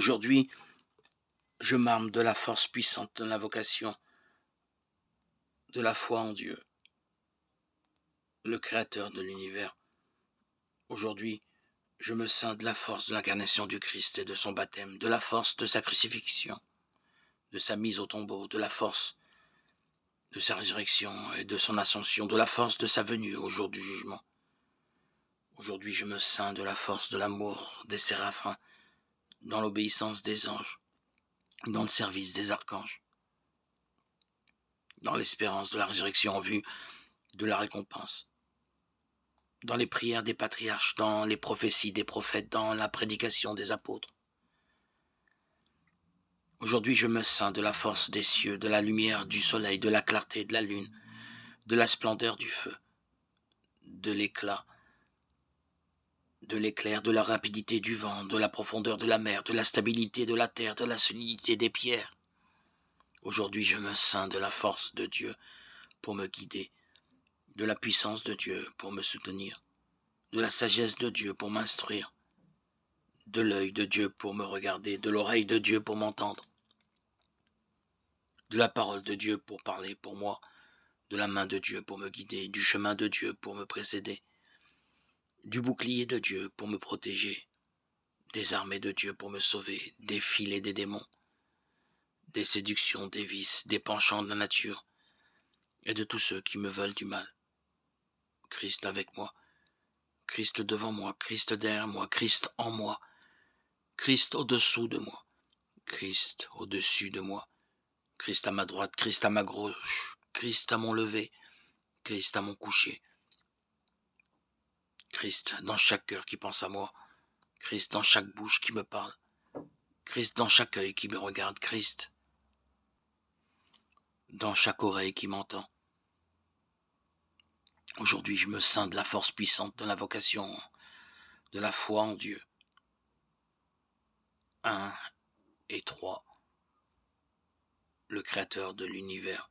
Aujourd'hui, je m'arme de la force puissante de l'invocation, de la foi en Dieu, le créateur de l'univers. Aujourd'hui, je me ceins de la force de l'incarnation du Christ et de son baptême, de la force de sa crucifixion, de sa mise au tombeau, de la force de sa résurrection et de son ascension, de la force de sa venue au jour du jugement. Aujourd'hui, je me ceins de la force de l'amour des séraphins, dans l'obéissance des anges, dans le service des archanges, dans l'espérance de la résurrection en vue de la récompense, dans les prières des patriarches, dans les prophéties des prophètes, dans la prédication des apôtres. Aujourd'hui, je me ceins de la force des cieux, de la lumière du soleil, de la clarté de la lune, de la splendeur du feu, de l'éclat, de l'éclair, de la rapidité du vent, de la profondeur de la mer, de la stabilité de la terre, de la solidité des pierres. Aujourd'hui, je me ceins de la force de Dieu pour me guider, de la puissance de Dieu pour me soutenir, de la sagesse de Dieu pour m'instruire, de l'œil de Dieu pour me regarder, de l'oreille de Dieu pour m'entendre, de la parole de Dieu pour parler pour moi, de la main de Dieu pour me guider, du chemin de Dieu pour me précéder, du bouclier de Dieu pour me protéger, des armées de Dieu pour me sauver, des filets des démons, des séductions, des vices, des penchants de la nature, et de tous ceux qui me veulent du mal. Christ avec moi, Christ devant moi, Christ derrière moi, Christ en moi, Christ au-dessous de moi, Christ au-dessus de moi, Christ à ma droite, Christ à ma gauche, Christ à mon lever, Christ à mon coucher, Christ dans chaque cœur qui pense à moi, Christ dans chaque bouche qui me parle, Christ dans chaque œil qui me regarde, Christ dans chaque oreille qui m'entend. Aujourd'hui, je me ceins de la force puissante de l'invocation, de la foi en Dieu. 1 et 3, le créateur de l'univers.